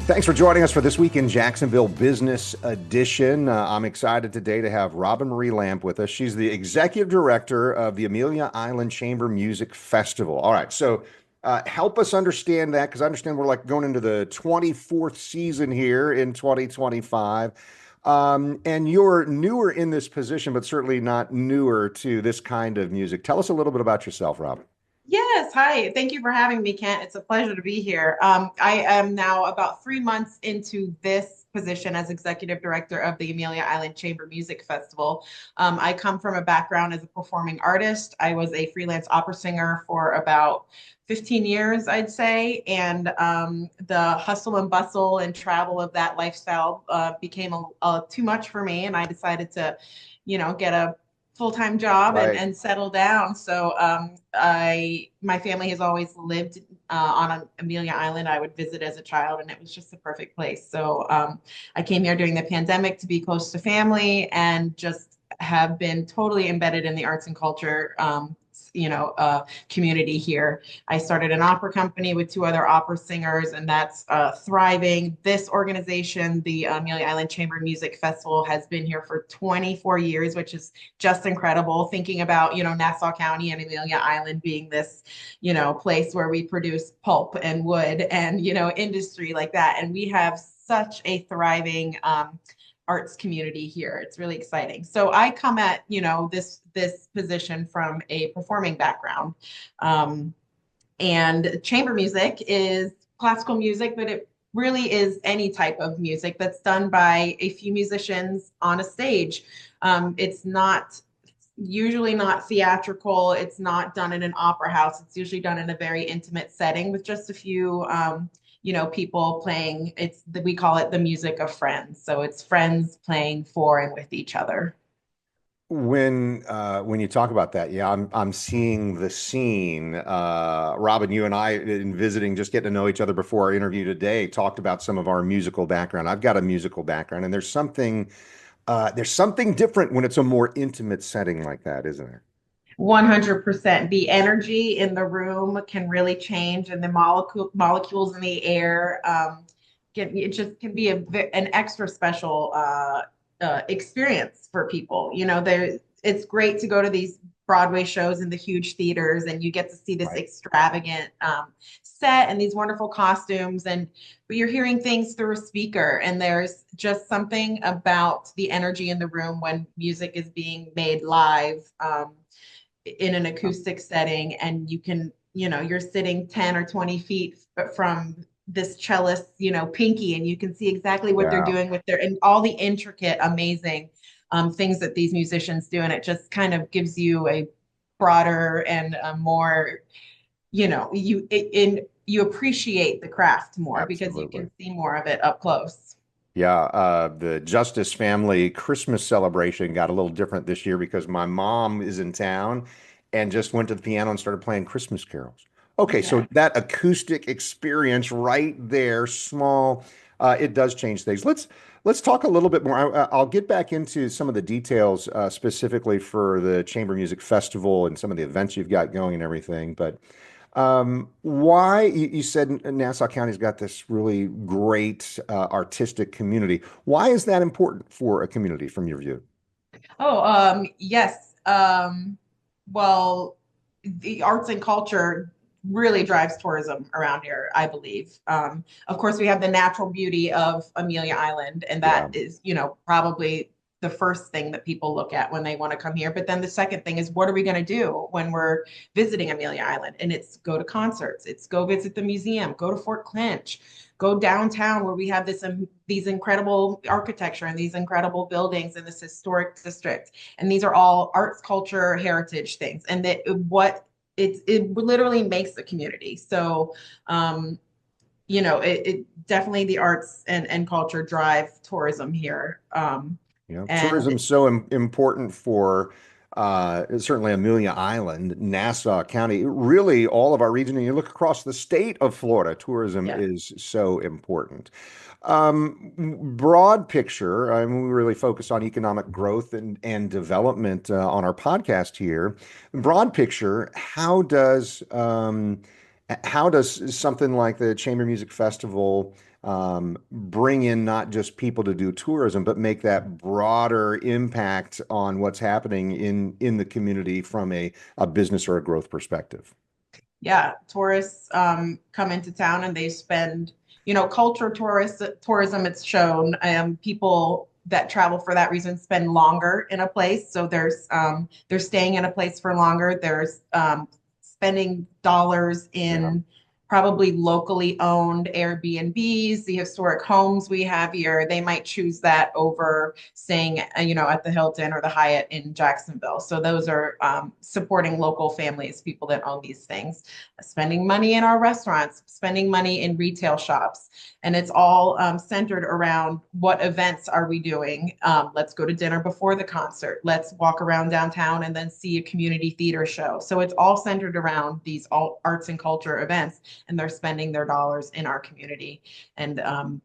Thanks for joining us for this week in Jacksonville Business Edition. I'm excited today to have Robin Marie Lamp with us. She's the executive director of the Amelia Island Chamber Music Festival. All right, so help us understand that because I understand we're like going into the 24th season here in 2025. And you're newer in this position, but certainly not newer to this kind of music. Tell us a little bit about yourself, Robin. Yes, hi. Thank you for having me, Kent. It's a pleasure to be here. I am now about 3 months into this position as executive director of the Amelia Island Chamber Music Festival. I come from a background as a performing artist. I was a freelance opera singer for about 15 years, I'd say, and the hustle and bustle and travel of that lifestyle became too much for me, and I decided to, get a full-time job and, Right. and settle down. So my family has always lived on Amelia Island. I would visit as a child, and it was just the perfect place. So I came here during the pandemic to be close to family and just have been totally embedded in the arts and culture community here. I started an opera company with two other opera singers, and that's thriving. This organization, the Amelia Island Chamber Music Festival, has been here for 24 years, which is just incredible. Thinking about, Nassau County and Amelia Island being this, place where we produce pulp and wood and, industry like that. And we have such a thriving arts community here. It's really exciting. So I come at, this position from a performing background. Um, and chamber music is classical music, but it really is any type of music that's done by a few musicians on a stage. It's not usually not theatrical. It's not done in an opera house. It's usually done in a very intimate setting with just a few people playing. We call it the music of friends. So it's friends playing for and with each other. When you talk about that, yeah, I'm seeing the scene. Robin, you and I, in visiting, just getting to know each other before our interview today, talked about some of our musical background. I've got a musical background, and there's something different when it's a more intimate setting like that, isn't there? 100%. The energy in the room can really change, and the molecules in the air it just can be an extra special experience for people. It's great to go to these Broadway shows in the huge theaters, and you get to see this Right. extravagant set and these wonderful costumes, but you're hearing things through a speaker, and there's just something about the energy in the room when music is being made live. In an acoustic setting, and you're sitting 10 or 20 feet from this cellist, Pinky, and you can see exactly what they're Yeah. doing with their and all the intricate, amazing things that these musicians do. And it just kind of gives you a broader and a more, you appreciate the craft more because you Absolutely. can see more of it up close. Yeah, the Justice family Christmas celebration got a little different this year because my mom is in town and just went to the piano and started playing Christmas carols. Okay, so Yeah. that acoustic experience right there, small, it does change things. Let's talk a little bit more. I'll get back into some of the details specifically for the Chamber Music Festival and some of the events you've got going and everything. But why you said Nassau County's got this really great artistic community. Why is that important for a community from your view? Oh, yes. Well, the arts and culture really drives tourism around here, I believe. Of course, we have the natural beauty of Amelia Island, and that Yeah, is, probably the first thing that people look at when they want to come here. But then the second thing is, what are we going to do when we're visiting Amelia Island? And it's go to concerts, it's go visit the museum, go to Fort Clinch, go downtown where we have these incredible architecture and these incredible buildings in this historic district. And these are all arts, culture, heritage things. And that what it literally makes a community. So it definitely the arts and culture drive tourism here. And tourism's so important for certainly Amelia Island, Nassau County, really all of our region. And you look across the state of Florida, tourism yeah, is so important. Broad picture, I mean, we really focus on economic growth and development on our podcast here. Broad picture, how does something like the Chamber Music Festival bring in not just people to do tourism, but make that broader impact on what's happening in the community from a business or a growth perspective. Yeah, tourists come into town and they spend, tourism, it's shown, people that travel for that reason spend longer in a place. So they're staying in a place for longer. There's spending dollars Yeah. in probably locally owned Airbnbs, the historic homes we have here. They might choose that over staying, at the Hilton or the Hyatt in Jacksonville. So those are supporting local families, people that own these things, spending money in our restaurants, spending money in retail shops. And it's all centered around what events are we doing? Let's go to dinner before the concert. Let's walk around downtown and then see a community theater show. So it's all centered around these all arts and culture events, and they're spending their dollars in our community. And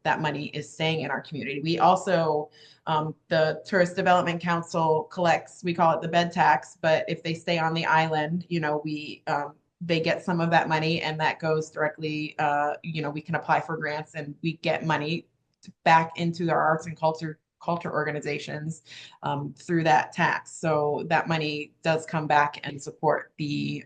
that money is staying in our community. We also, the Tourist Development Council collects, we call it the bed tax, but if they stay on the island, they get some of that money, and that goes directly, we can apply for grants and we get money back into our arts and culture organizations through that tax. So that money does come back and support the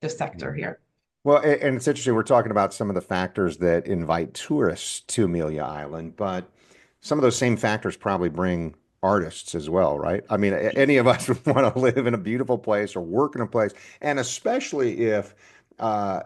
sector here. Well, and it's interesting. We're talking about some of the factors that invite tourists to Amelia Island, but some of those same factors probably bring artists as well, right? I mean, any of us would want to live in a beautiful place or work in a place, and especially if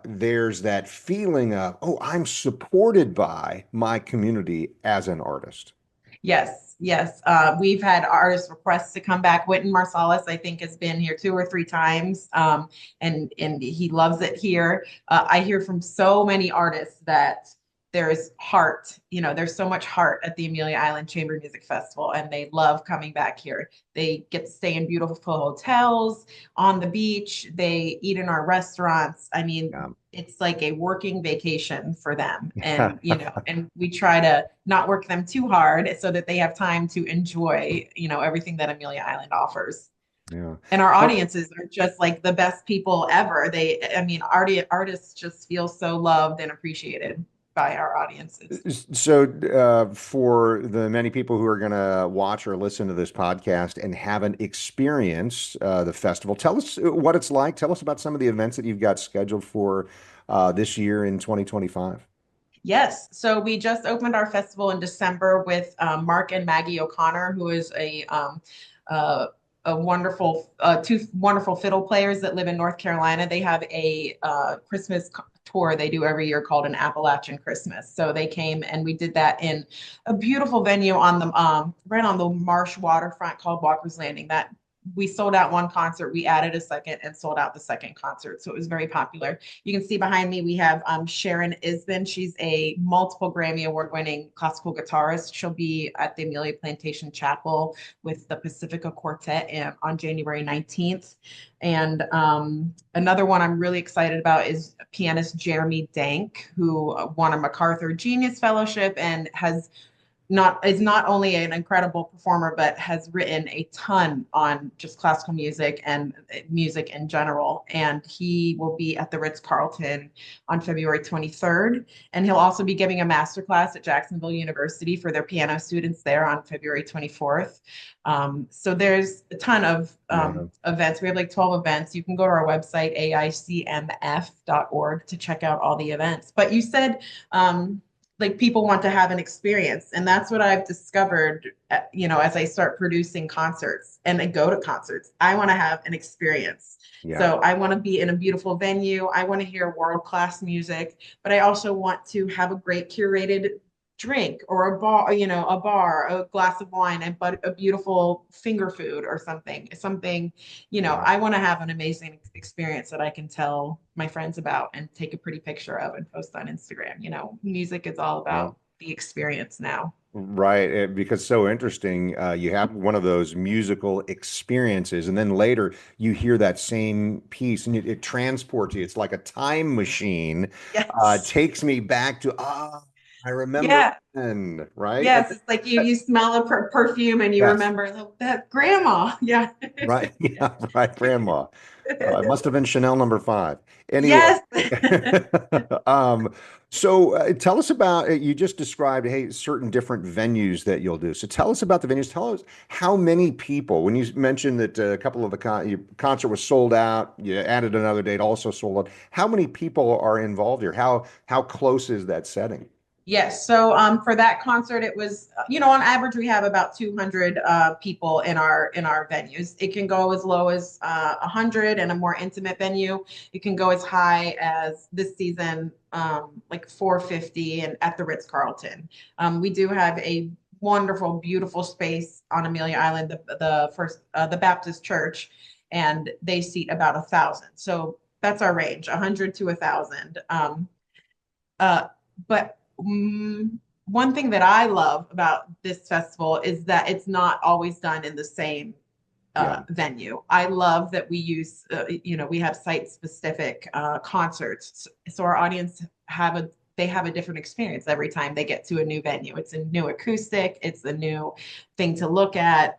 there's that feeling of, oh, I'm supported by my community as an artist. Yes, yes. We've had artists requests to come back. Wynton Marsalis, I think, has been here 2 or 3 times, and he loves it here. I hear from so many artists that there's heart. There's so much heart at the Amelia Island Chamber Music Festival, and they love coming back here. They get to stay in beautiful hotels on the beach. They eat in our restaurants. I mean, Yeah. it's like a working vacation for them. And, and we try to not work them too hard so that they have time to enjoy, everything that Amelia Island offers. Yeah. And our Well, audiences are just like the best people ever. Artists just feel so loved and appreciated by our audiences. so, for the many people who are going to watch or listen to this podcast and haven't experienced the festival, tell us what it's like. Tell us about some of the events that you've got scheduled for this year in 2025. Yes. So we just opened our festival in December with Mark and Maggie O'Connor, who is uh, a wonderful, two wonderful fiddle players that live in North Carolina. They have a Christmas tour they do every year called an Appalachian Christmas. So they came and we did that in a beautiful venue on the right on the marsh waterfront called Walker's Landing. That we sold out one concert, we added a second and sold out the second concert. So it was very popular. You can see behind me, we have Sharon Isbin. She's a multiple Grammy Award winning classical guitarist. She'll be at the Amelia Plantation Chapel with the Pacifica Quartet on January 19th. And another one I'm really excited about is pianist Jeremy Dank, who won a MacArthur Genius Fellowship and is not only an incredible performer, but has written a ton on just classical music and music in general. And he will be at the Ritz-Carlton on February 23rd. And he'll also be giving a masterclass at Jacksonville University for their piano students there on February 24th. So there's a ton of Yeah. events. We have like 12 events. You can go to our website, aicmf.org, to check out all the events. But you said, like people want to have an experience, and that's what I've discovered, as I start producing concerts and I go to concerts. I want to have an experience. Yeah. So I want to be in a beautiful venue. I want to hear world-class music, but I also want to have a great curated drink or a glass of wine, and but a beautiful finger food or something. Yeah. I want to have an amazing experience that I can tell my friends about and take a pretty picture of and post on Instagram. Music is all Yeah. about the experience now. Right, because so interesting. You have one of those musical experiences, and then later you hear that same piece, and it transports you. It's like a time machine. Yes. Takes me back to I remember Yeah. then, right? Yes, it's like you smell a perfume and you Yes. remember that grandma. Yeah. Right. Yeah, right. Grandma. It must have been Chanel number five. Anyway. Yes. Um, so tell us about you just described, hey, certain different venues that you'll do. So tell us about the venues. Tell us how many people, when you mentioned that a couple of the your concert was sold out, you added another date also sold out. How many people are involved here? How close is that setting? Yes. So for that concert, it was, on average, we have about 200 people in our venues. It can go as low as 100 in a more intimate venue. It can go as high as this season, like 450 and at the Ritz-Carlton. We do have a wonderful, beautiful space on Amelia Island, the Baptist Church, and they seat about 1,000. So that's our range, 100 to 1,000. Uh, but one thing that I love about this festival is that it's not always done in the same Yeah. venue. I love that we use, we have site specific concerts, so our audience have a different experience every time they get to a new venue. It's a new acoustic, it's a new thing to look at.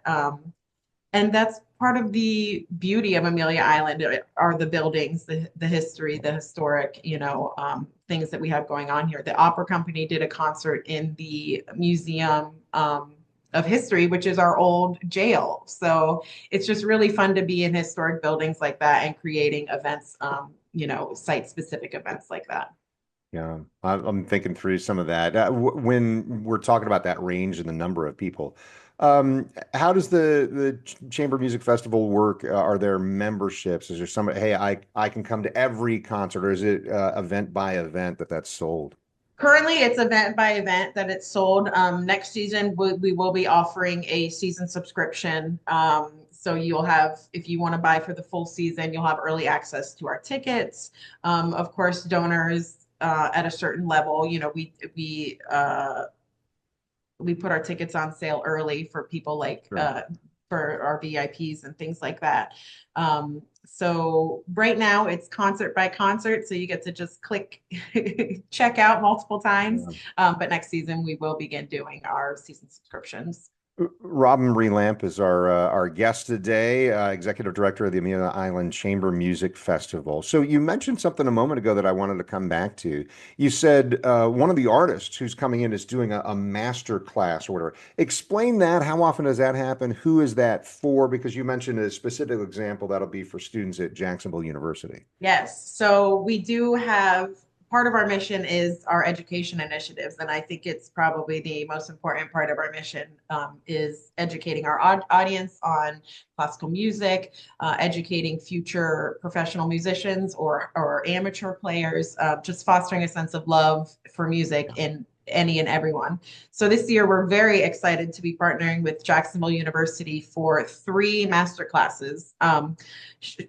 And that's part of the beauty of Amelia Island are the buildings, the history, the historic, things that we have going on here. The opera company did a concert in the museum of history, which is our old jail. So it's just really fun to be in historic buildings like that and creating events, site specific events like that. Yeah, I'm thinking through some of that. When we're talking about that range and the number of people, how does the Chamber Music Festival work? Are there memberships? Is there somebody, hey, I can come to every concert, or is it event by event that's sold? Currently, it's event by event that it's sold. Next season, we will be offering a season subscription. So you'll have, if you want to buy for the full season, you'll have early access to our tickets. Of course, donors at a certain level, we put our tickets on sale early for people like Sure. for our VIPs and things like that. So right now it's concert by concert, so you get to just click check out multiple times. Yeah. But next season we will begin doing our season subscriptions. Robin Marie Lamp is our guest today, executive director of the Amelia Island Chamber Music Festival. So you mentioned something a moment ago that I wanted to come back to. You said one of the artists who's coming in is doing a master class or whatever. Explain that. How often does that happen? Who is that for? Because you mentioned a specific example that'll be for students at Jacksonville University. Yes. So we do have part of our mission is our education initiatives. And I think it's probably the most important part of our mission is educating our audience on classical music, educating future professional musicians or amateur players, just fostering a sense of love for music in any and everyone. So this year, we're very excited to be partnering with Jacksonville University for 3 master classes.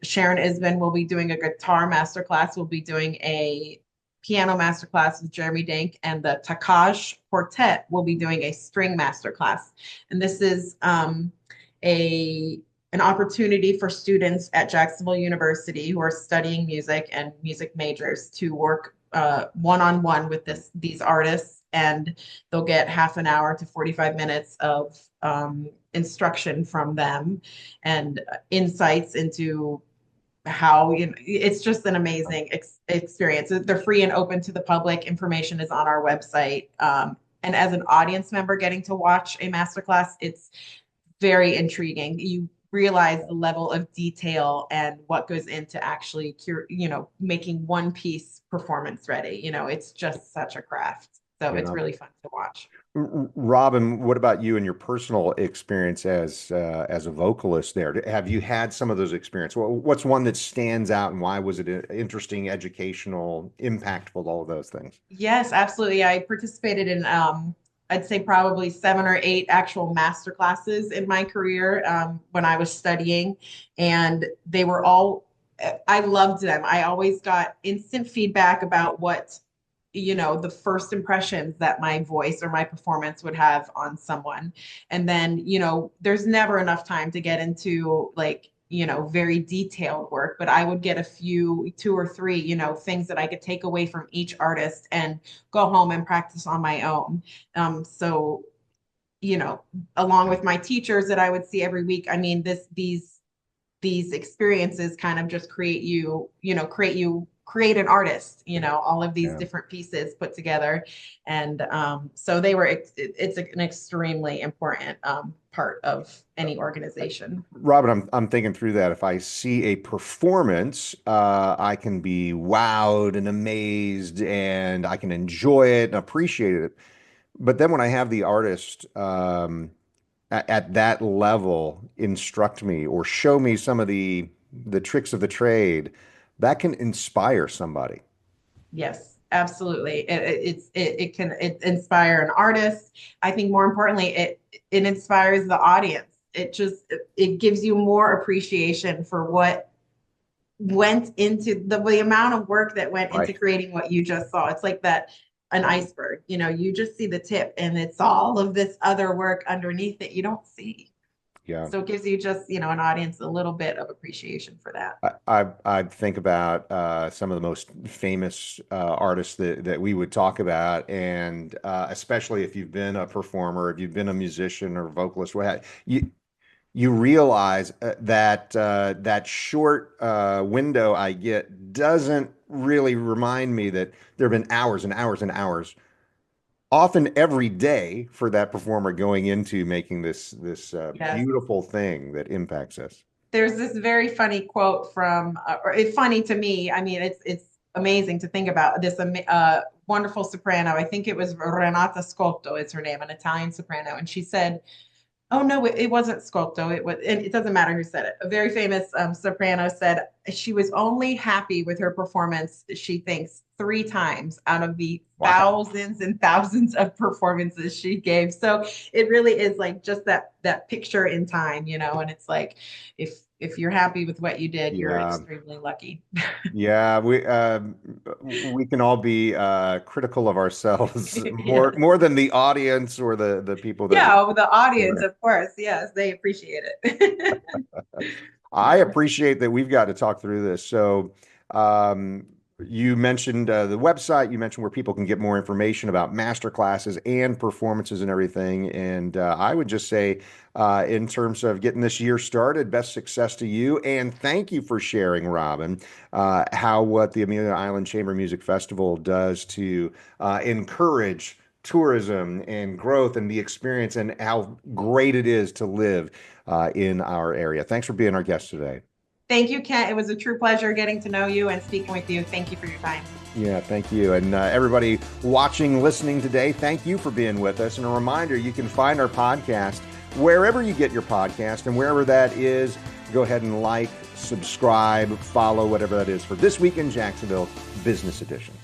Sharon Isbin will be doing a guitar masterclass. We'll be doing a piano masterclass with Jeremy Dank, and the Takaj Quartet will be doing a string masterclass. And this is a an opportunity for students at Jacksonville University who are studying music and music majors to work one-on-one with these artists, and they'll get half an hour to 45 minutes of instruction from them and insights into how it's just an amazing experience. They're free and open to the public. Information is on our website. And as an audience member getting to watch a masterclass, it's very intriguing. You realize the level of detail and what goes into actually making one piece performance ready. It's just such a craft. So it's Yeah. really fun to watch. Robin, what about you and your personal experience as a vocalist there? Have you had some of those experiences? What's one that stands out, and why was it interesting, educational, impactful, all of those things? Yes, absolutely. I participated in I'd say probably 7 or 8 actual master classes in my career when I was studying, and they were all, I loved them. I always got instant feedback about what, the first impressions that my voice or my performance would have on someone. And then, there's never enough time to get into like very detailed work, but I would get a few, two or three, things that I could take away from each artist and go home and practice on my own. So, along with my teachers that I would see every week, I mean, these experiences kind of just create an artist, all of these Yeah. different pieces put together. And so it's an extremely important part of any organization. Robin, I'm thinking through that. If I see a performance, I can be wowed and amazed, and I can enjoy it and appreciate it. But then when I have the artist at that level instruct me or show me some of the tricks of the trade, that can inspire somebody. Yes, absolutely. It can inspire an artist. I think more importantly, it inspires the audience. It gives you more appreciation for what went into the amount of work that went into Right. creating what you just saw. It's like that an iceberg, you just see the tip and it's all of this other work underneath it you don't see. Yeah. So it gives you just, an audience a little bit of appreciation for that. I think about some of the most famous artists that we would talk about, and especially if you've been a performer, if you've been a musician or vocalist, you realize that short window I get doesn't really remind me that there have been hours and hours and hours, often every day, for that performer going into making this Yes. beautiful thing that impacts us. There's this very funny quote from, or it's funny to me. I mean, it's amazing to think about this wonderful soprano. I think it was Renata Scotto is her name, an Italian soprano, and she said, "Oh no, it wasn't Scotto. It was, and it doesn't matter who said it." A very famous soprano said she was only happy with her performance, she thinks, three times out of the Wow. thousands and thousands of performances she gave. So it really is like just that picture in time, and it's like if you're happy with what you did, you're Yeah. extremely lucky. Yeah, we can all be critical of ourselves Yeah. more than the audience or the people that Yeah, the audience, we're. of course. Yes, they appreciate it. I Yeah. appreciate that we've got to talk through this. So, um, you mentioned the website. You mentioned where people can get more information about master classes and performances and everything. And I would just say, in terms of getting this year started, best success to you. And thank you for sharing, Robin, how what the Amelia Island Chamber Music Festival does to encourage tourism and growth and the experience, and how great it is to live in our area. Thanks for being our guest today. Thank you, Kent. It was a true pleasure getting to know you and speaking with you. Thank you for your time. Yeah, thank you. And everybody watching, listening today, thank you for being with us. And a reminder, you can find our podcast wherever you get your podcast, and wherever that is, go ahead and like, subscribe, follow, whatever that is, for This Week in Jacksonville Business Edition.